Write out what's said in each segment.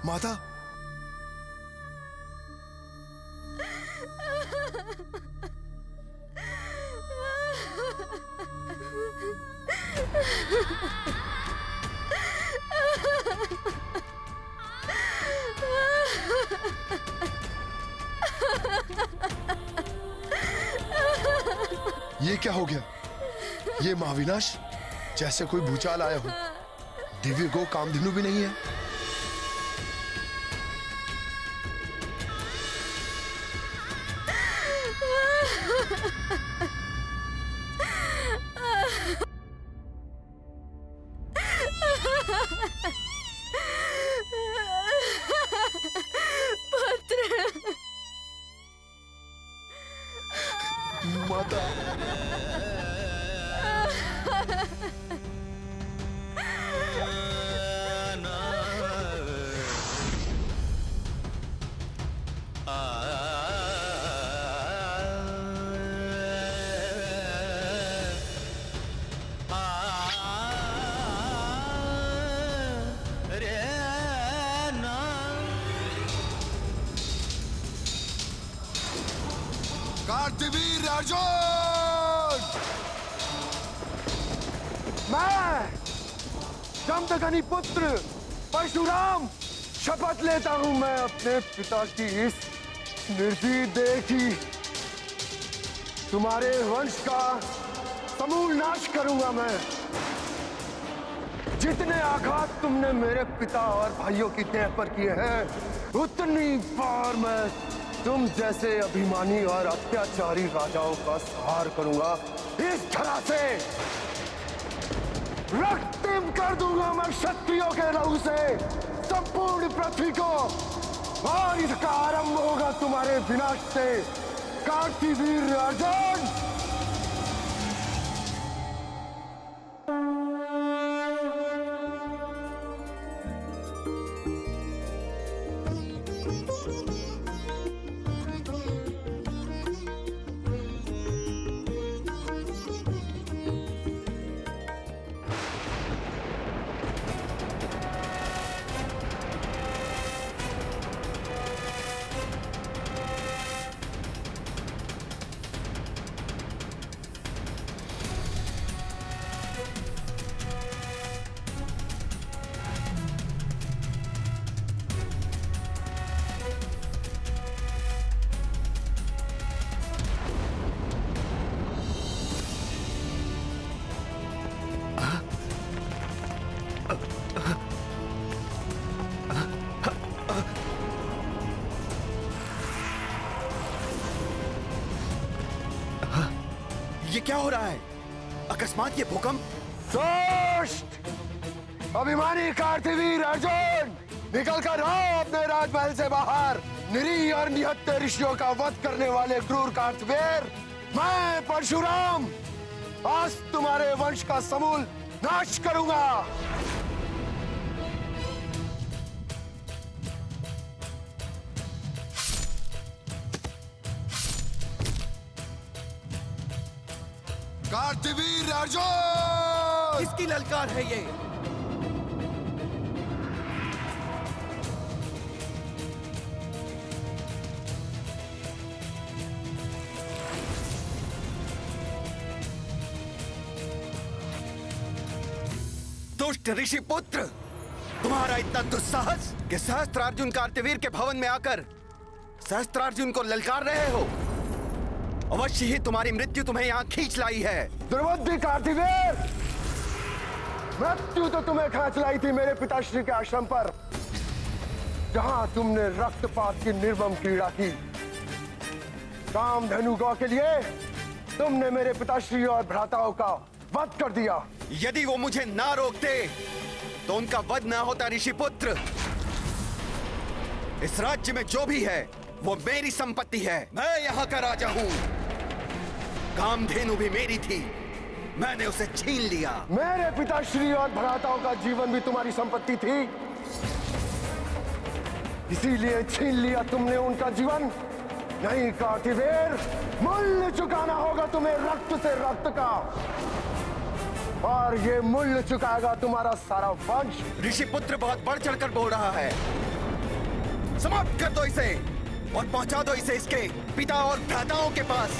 माता, ये क्या हो गया? ये महाविनाश जैसे कोई भूचाल आया हो। दिव्य गो कामधेनु भी नहीं है। माता, कार्तवीर अर्जुन! मैं जमदग्नि पुत्र परशुराम शपथ लेता हूं, मैं अपने पिता की इस निर्जीव देह की तुम्हारे वंश का समूल नाश करूंगा। मैं जितने आघात तुमने मेरे पिता और भाइयों की देह पर किए हैं, उतनी बार मैं तुम जैसे अभिमानी और अत्याचारी राजाओं का संहार करूंगा। इस धरा से रक्तिम कर दूंगा मैं क्षत्रियों के लहू से संपूर्ण पृथ्वी को, और इसका आरंभ होगा तुम्हारे विनाश से, कार्तवीर अर्जुन। ये क्या हो रहा है? अकस्मात ये भूकंप? दुष्ट अभिमानी कार्तवीर अर्जुन, निकल कर आओ अपने राजमहल से बाहर। निरीह और निहत्थे ऋषियों का वध करने वाले क्रूर कार्तवीर, मैं परशुराम आज तुम्हारे वंश का समूल नाश करूंगा। कार्तवीर अर्जुन! किसकी ललकार है ये? दुष्ट ऋषि पुत्र, तुम्हारा इतना दुस्साहस कि सहस्त्रार्जुन कार्तवीर के भवन में आकर सहस्त्रार्जुन को ललकार रहे हो। अवश्य ही तुम्हारी मृत्यु तुम्हें यहाँ खींच लाई है। दुर्बुद्धि कार्तवीर, मृत्यु तो तुम्हें खींच लाई थी मेरे पिताश्री के आश्रम पर, जहां तुमने रक्तपात की निर्मम क्रीड़ा की। कामधेनु गौ के लिए तुमने मेरे पिताश्री और भ्राताओं का वध कर दिया। यदि वो मुझे ना रोकते तो उनका वध ना होता ऋषि पुत्र। इस राज्य में जो भी है वो मेरी संपत्ति है। मैं यहाँ का राजा हूँ। कामधेनु भी मेरी थी, मैंने उसे छीन लिया। मेरे पिताश्री और भ्राताओं का जीवन भी तुम्हारी संपत्ति थी, इसीलिए छीन लिया तुमने उनका जीवन। नहीं कार्तवीर, मूल्य चुकाना होगा तुम्हें रक्त से रक्त का, और ये मूल्य चुकाएगा तुम्हारा सारा वंश। ऋषि पुत्र बहुत बढ़ चढ़कर बोल रहा है। समाप्त कर दो इसे और पहुंचा दो इसे इसके पिता और भ्राताओं के पास।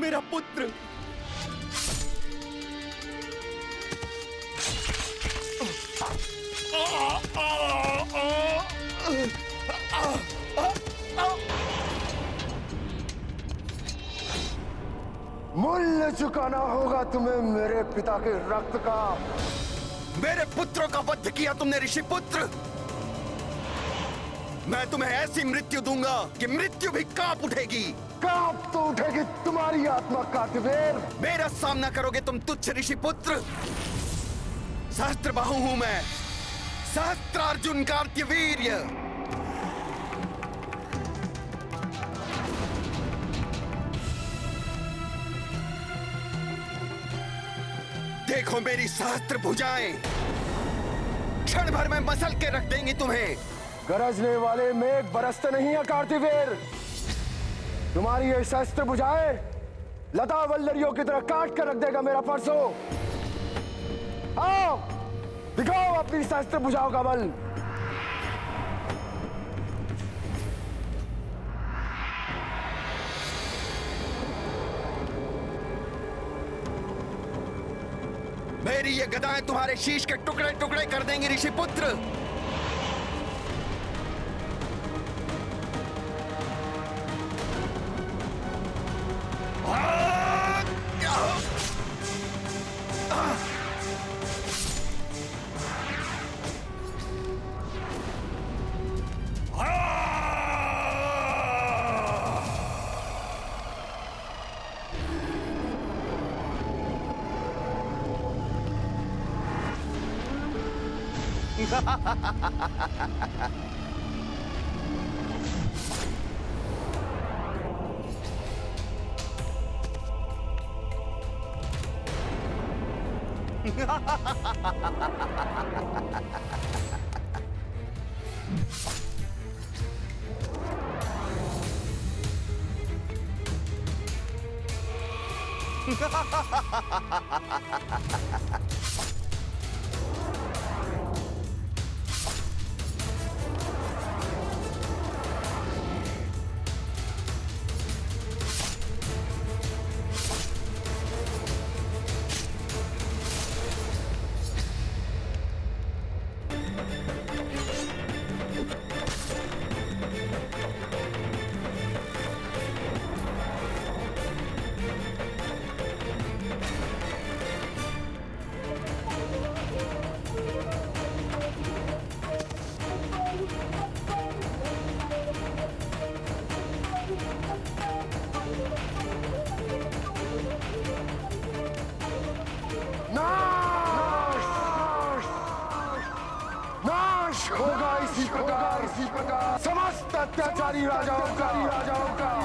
मेरा पुत्र मूल्य चुकाना होगा तुम्हें मेरे पिता के रक्त का। मेरे पुत्रों का वध किया तुमने ऋषि पुत्र। मैं तुम्हें ऐसी मृत्यु दूंगा कि मृत्यु भी कांप उठेगी। कांप तो उठेगी तुम्हारी आत्मा कार्तवीर। मेरा सामना करोगे तुम तुच्छ ऋषि पुत्र। सहस्त्रबाहु हूं मैं, सहस्त्रार्जुन कार्तवीर्य। देखो मेरी सहस्त्र भुजाएं, क्षण भर में मसल के रख देंगी तुम्हें। गरजने वाले मेघ बरसते नहीं है कार्तवीर। तुम्हारी ये शस्त्र भुजाएं लता वल्लरियों की तरह काट कर रख देगा मेरा परसों। आओ दिखाओ अपनी शस्त्र भुजाओं का बल। मेरी ये गदाएं तुम्हारे शीश के टुकड़े टुकड़े कर देंगी ऋषि पुत्र। नाश होगा इसी प्रकार समस्त अत्याचारी राजाओं का।